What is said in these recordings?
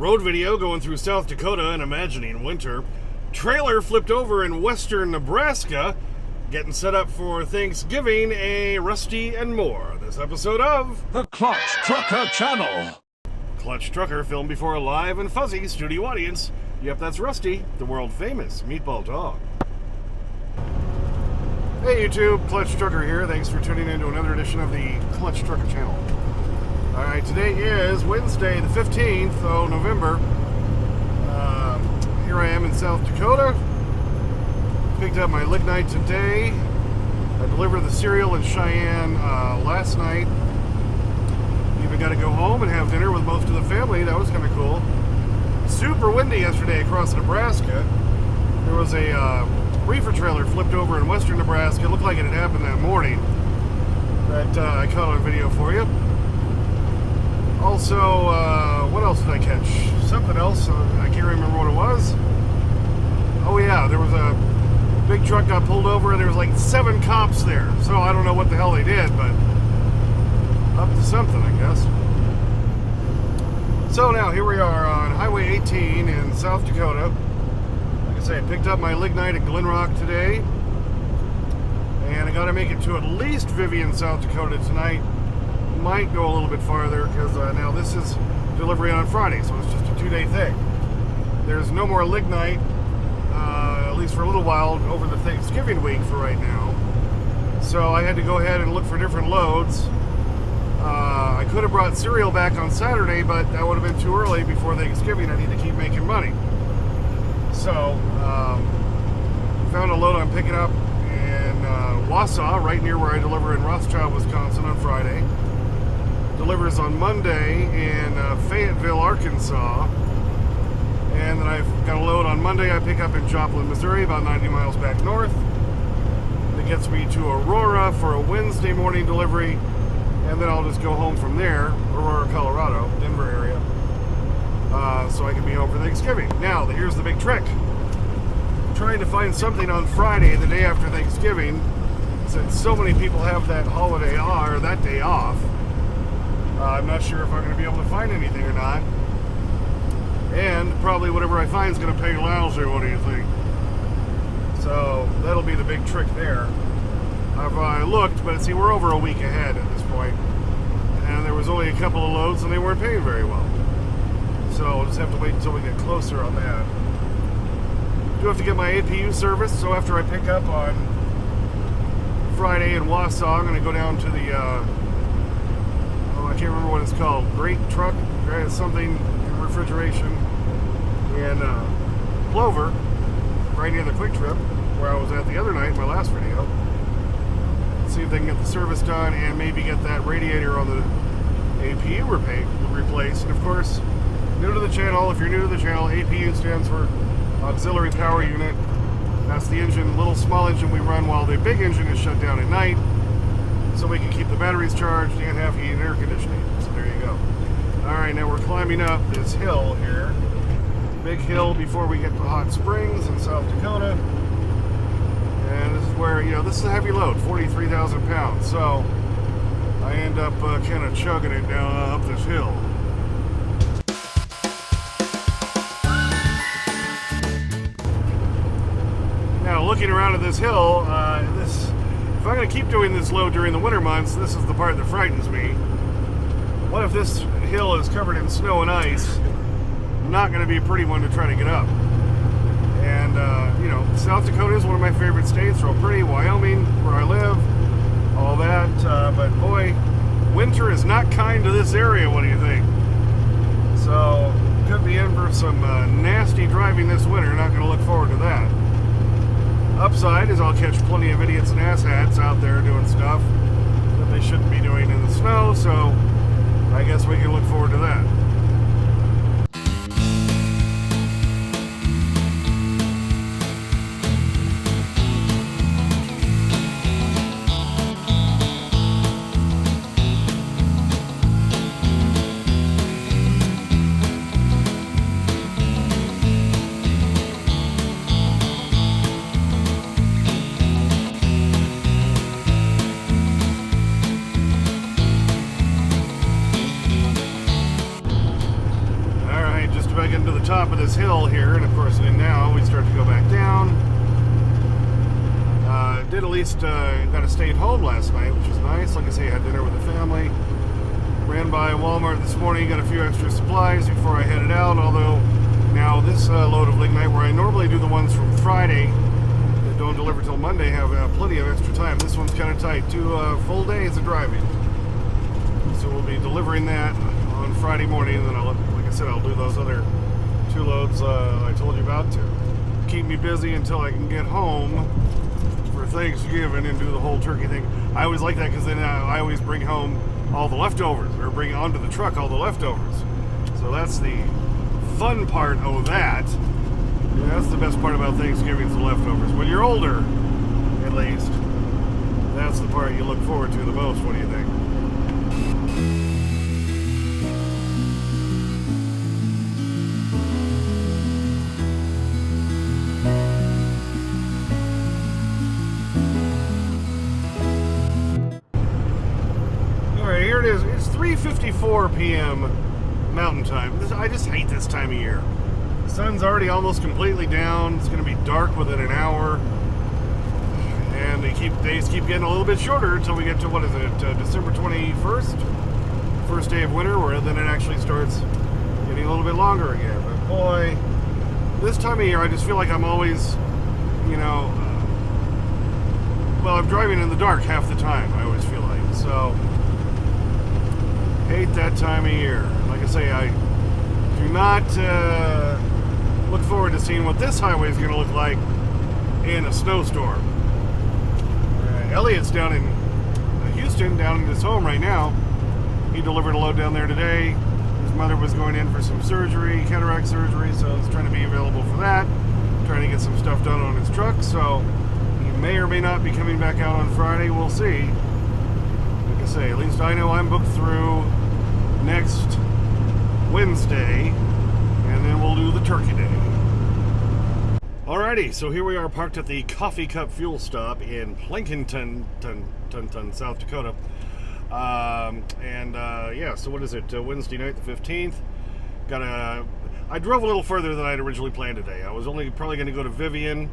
Road video going through South Dakota and imagining winter. Trailer flipped over in western Nebraska. Getting set up for Thanksgiving, a Rusty and more. This episode of The Clutch Trucker Channel. Clutch Trucker, filmed before a live and fuzzy studio audience. Yep, that's Rusty, the world famous meatball dog. Hey YouTube, Clutch Trucker here. Thanks for tuning in to another edition of the Clutch Trucker Channel. Alright, today is Wednesday the 15th of November. Here I am in South Dakota. Picked up my Lignite today. I delivered the cereal in Cheyenne last night. Even got to go home and have dinner with most of the family. That was kind of cool. Super windy yesterday across Nebraska. There was a reefer trailer flipped over in western Nebraska. It looked like it had happened that morning. That I caught on video for you. Also, what else did I catch? Something else. I can't remember what it was. Oh yeah, there was a big truck got pulled over and there was like 7 cops there. So I don't know what the hell they did, but up to something, I guess. So now here we are on Highway 18 in South Dakota. Like I say, I picked up my Lignite at Glen Rock today. And I got to make it to at least Vivian, South Dakota tonight. Might go a little bit farther because now this is delivery on Friday, so it's just a 2-day thing. There's no more Lignite, at least for a little while, over the Thanksgiving week for right now. So I had to go ahead and look for different loads. I could have brought cereal back on Saturday, but that would have been too early before Thanksgiving. I need to keep making money. So, found a load I'm picking up in Wausau, right near where I deliver in Rothschild, Wisconsin on Friday. Delivers on Monday in Fayetteville, Arkansas. And then I've got a load on Monday I pick up in Joplin, Missouri, about 90 miles back north. That gets me to Aurora for a Wednesday morning delivery. And then I'll just go home from there, Aurora, Colorado, Denver area. So I can be home for Thanksgiving. Now, here's the big trick. I'm trying to find something on Friday, the day after Thanksgiving, since so many people have that holiday or that day off. I'm not sure if I'm going to be able to find anything or not. And probably whatever I find is going to pay lousy, what do you think? So that'll be the big trick there. I've looked, but see, we're over a week ahead at this point. And there was only a couple of loads and they weren't paying very well. So I'll just have to wait until we get closer on that. Do have to get my APU service, so after I pick up on Friday in Wausau, I'm going to go down to the I can't remember what it's called. Great Truck, something in refrigeration in Clover, right near the Quick Trip, where I was at the other night, my last video. See if they can get the service done and maybe get that radiator on the APU replaced. And of course, new to the channel, if you're new to the channel, APU stands for Auxiliary Power Unit. That's the engine, little small engine we run while the big engine is shut down at night, so we can keep the batteries charged and have heat and air conditioning. So there you go. Alright, now we're climbing up this hill here. Big hill before we get to Hot Springs in South Dakota. And this is where, this is a heavy load, 43,000 pounds. So I end up kind of chugging it down up this hill. Now looking around at this hill, if I'm going to keep doing this load during the winter months, this is the part that frightens me. What if this hill is covered in snow and ice? Not going to be a pretty one to try to get up. And, South Dakota is one of my favorite states, real pretty. Wyoming, where I live, all that. But boy, winter is not kind to this area, what do you think? So, could be in for some nasty driving this winter. Not going to look forward to that. Upside is I'll catch plenty of idiots and asshats out there doing stuff that they shouldn't be doing in the snow, so I guess we can look forward to that. about getting to the top of this hill here, and of course, and now we start to go back down. Did at least got to stay at home last night, which was nice. Like I say, I had dinner with the family. Ran by Walmart this morning, got a few extra supplies before I headed out. Although now this load of Lignite, where I normally do the ones from Friday that don't deliver till Monday, have plenty of extra time. This one's kind of tight, 2 full days of driving. So we'll be delivering that on Friday morning, and then like I said, I'll do those other 2 loads I told you about to keep me busy until I can get home for Thanksgiving and do the whole turkey thing. I always like that because then I always bring home all the leftovers, or bring onto the truck all the leftovers. So that's the fun part of that. Yeah, that's the best part about Thanksgiving is the leftovers. When you're older, at least, that's the part you look forward to the most. What do you think? Here it is. It's 3:54 p.m. Mountain Time. I just hate this time of year. The sun's already almost completely down. It's going to be dark within an hour, and days keep getting a little bit shorter until we get to, what is it, December 21st, first day of winter, where then it actually starts getting a little bit longer again. But boy, this time of year, I just feel like I'm always, well, I'm driving in the dark half the time. I always feel like so. Hate that time of year. Like I say, I do not look forward to seeing what this highway is going to look like in a snowstorm. Elliot's down in Houston, down in his home right now. He delivered a load down there today. His mother was going in for some surgery, cataract surgery, so he's trying to be available for that. Trying to get some stuff done on his truck, so he may or may not be coming back out on Friday. We'll see. Like I say, at least I know I'm booked through next Wednesday, and then we'll do the turkey day. Alrighty, so here we are parked at the Coffee Cup fuel stop in Plankinton, South Dakota. Yeah, so what is it? Wednesday night, the 15th. I drove a little further than I'd originally planned today. I was only probably going to go to Vivian,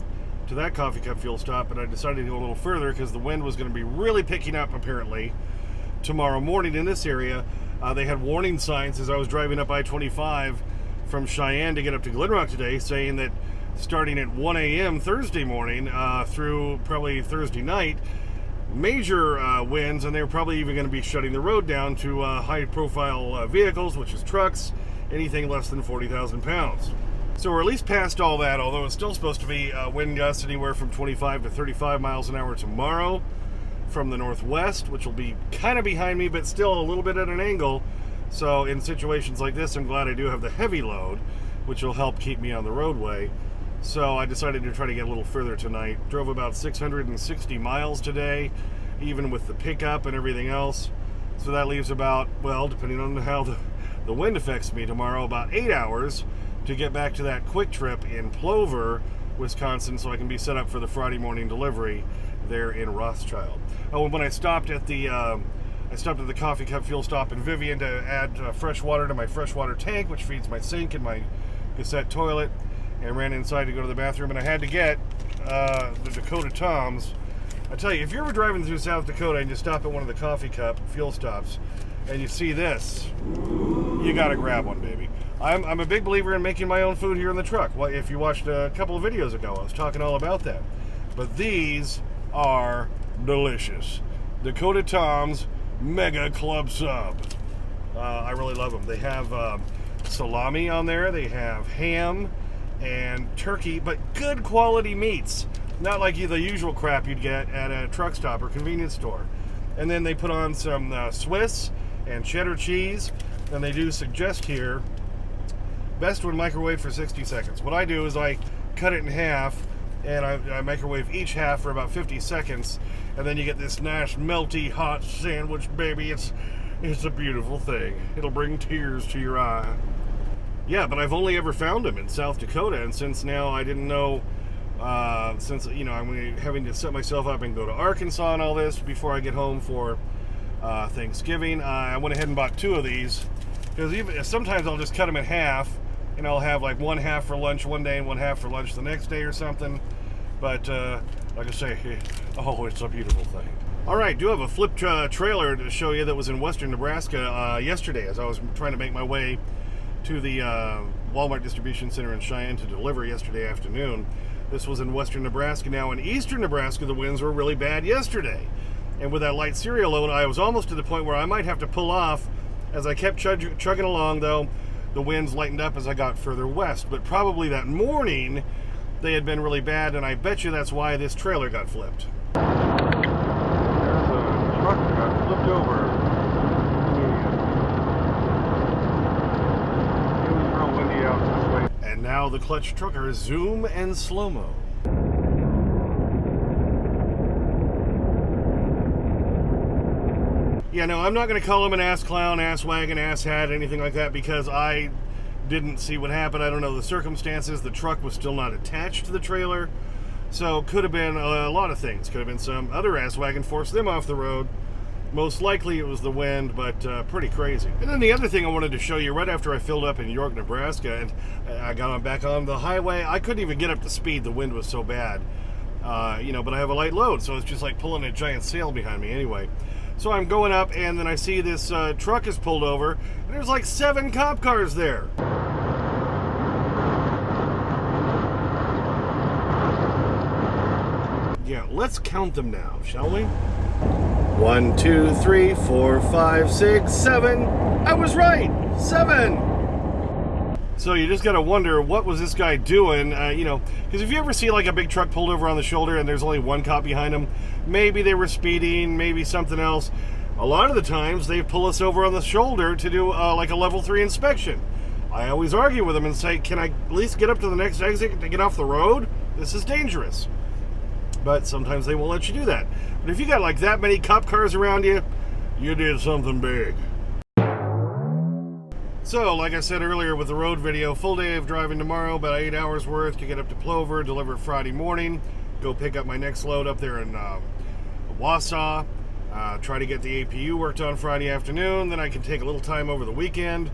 to that Coffee Cup fuel stop, but I decided to go a little further because the wind was going to be really picking up, apparently, tomorrow morning in this area. They had warning signs as I was driving up I-25 from Cheyenne to get up to Glenrock today, saying that starting at 1 a.m. Thursday morning through probably Thursday night, major winds, and they were probably even going to be shutting the road down to high-profile vehicles, which is trucks, anything less than 40,000 pounds. So we're at least past all that, although it's still supposed to be wind gusts anywhere from 25 to 35 miles an hour tomorrow from the northwest, which will be kind of behind me, but still a little bit at an angle. So in situations like this, I'm glad I do have the heavy load, which will help keep me on the roadway. So I decided to try to get a little further tonight. Drove about 660 miles today, even with the pickup and everything else. So that leaves about, well, depending on how the wind affects me tomorrow, about 8 hours to get back to that quick trip in Plover, Wisconsin, so I can be set up for the Friday morning delivery there in Rothschild. Oh, and when I stopped at the Coffee Cup fuel stop in Vivian to add fresh water to my freshwater tank, which feeds my sink and my cassette toilet, and ran inside to go to the bathroom, and I had to get the Dakota Toms. I tell you, if you're ever driving through South Dakota and you stop at one of the Coffee Cup fuel stops and you see this, you gotta grab one, baby. I'm a big believer in making my own food here in the truck. Well, if you watched a couple of videos ago, I was talking all about that. But these are delicious. Dakota Toms Mega Club Sub. I really love them. They have salami on there. They have ham and turkey, but good quality meats. Not like the usual crap you'd get at a truck stop or convenience store. And then they put on some Swiss and cheddar cheese. And they do suggest here, best when microwave for 60 seconds. What I do is I cut it in half, and I microwave each half for about 50 seconds, and then you get this nice melty hot sandwich, baby. It's a beautiful thing. It'll bring tears to your eye. Yeah, but I've only ever found them in South Dakota, and since now I didn't know, since I'm having to set myself up and go to Arkansas and all this before I get home for Thanksgiving, I went ahead and bought 2 of these, because sometimes I'll just cut them in half and I'll have like one half for lunch one day and one half for lunch the next day or something. But like I say, oh, it's a beautiful thing. All right, do have a flipped trailer to show you that was in western Nebraska yesterday as I was trying to make my way to the Walmart distribution center in Cheyenne to deliver yesterday afternoon. This was in western Nebraska. Now in eastern Nebraska, the winds were really bad yesterday. And with that light cereal load, I was almost to the point where I might have to pull off. As I kept chugging along, though, the winds lightened up as I got further west. But probably that morning, they had been really bad, and I bet you that's why this trailer got flipped. There's a truck that got flipped over. It was real windy out this way. And now the clutch trucker zoom and slow-mo. Yeah, no, I'm not going to call him an ass clown, ass wagon, ass hat, anything like that, because I didn't see what happened. I don't know the circumstances. The truck was still not attached to the trailer. So could have been a lot of things. Could have been some other ass wagon forced them off the road. Most likely it was the wind, but pretty crazy. And then the other thing I wanted to show you, right after I filled up in York, Nebraska, and I got back on the highway, I couldn't even get up to speed. The wind was so bad. But I have a light load, so it's just like pulling a giant sail behind me anyway. So I'm going up, and then I see this truck is pulled over, and there's like 7 cop cars there. Yeah, let's count them now, shall we? 1, 2, 3, 4, 5, 6, 7. I was right, 7. So you just gotta wonder, what was this guy doing? Because if you ever see like a big truck pulled over on the shoulder and there's only one cop behind them, maybe they were speeding, maybe something else. A lot of the times they pull us over on the shoulder to do like a level 3 inspection. I always argue with them and say, can I at least get up to the next exit to get off the road? This is dangerous. But sometimes they won't let you do that. But if you got like that many cop cars around you, you did something big. So, like I said earlier with the road video, full day of driving tomorrow, about 8 hours worth to get up to Plover, deliver Friday morning, go pick up my next load up there in Wausau, try to get the APU worked on Friday afternoon, then I can take a little time over the weekend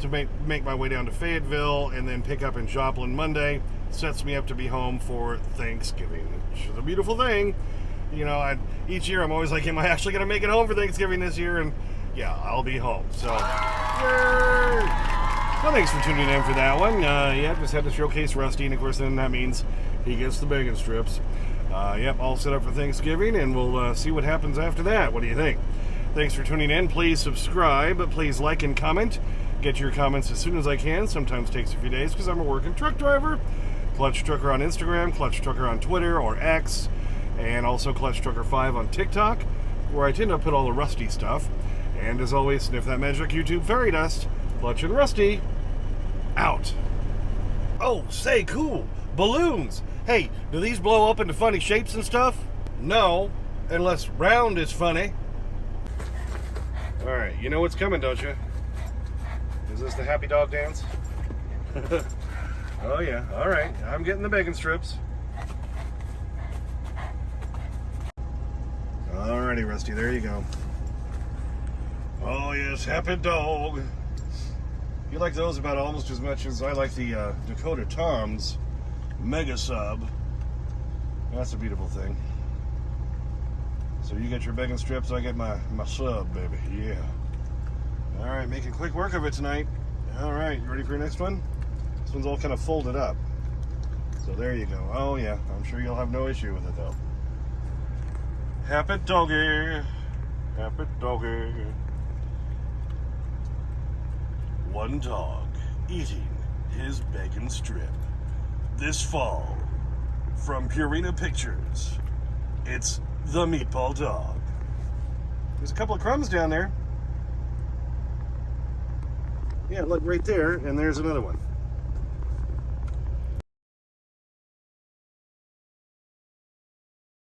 to make my way down to Fayetteville, and then pick up in Joplin Monday. Sets me up to be home for Thanksgiving, which is a beautiful thing. Each year I'm always like, am I actually going to make it home for Thanksgiving this year? And yeah, I'll be home. So, yay! So thanks for tuning in for that one. Just had to showcase Rusty, and of course then that means he gets the bacon strips. All set up for Thanksgiving, and we'll see what happens after that. What do you think? Thanks for tuning in. Please subscribe. Please like and comment. Get your comments as soon as I can. Sometimes takes a few days because I'm a working truck driver. Clutch Trucker on Instagram, Clutch Trucker on Twitter or X, and also Clutch Trucker 5 on TikTok, where I tend to put all the Rusty stuff. And as always, sniff that magic YouTube fairy dust. Clutch and Rusty, out. Oh, say, cool. Balloons. Hey, do these blow up into funny shapes and stuff? No, unless round is funny. All right, you know what's coming, don't you? Is this the happy dog dance? Oh yeah, all right. I'm getting the bacon strips. Alrighty, Rusty, there you go. Oh yes, happy dog. You like those about almost as much as I like the Dakota Tom's Mega Sub. That's a beautiful thing. So you get your bacon strips, I get my sub, baby. Yeah. All right, making quick work of it tonight. All right, you ready for your next one? This one's all kind of folded up. So there you go. Oh yeah, I'm sure you'll have no issue with it though. Happy doggy. Happy doggy. One dog eating his bacon strip. This fall, from Purina Pictures, it's the Meatball Dog. There's a couple of crumbs down there. Yeah, look right there, and there's another one.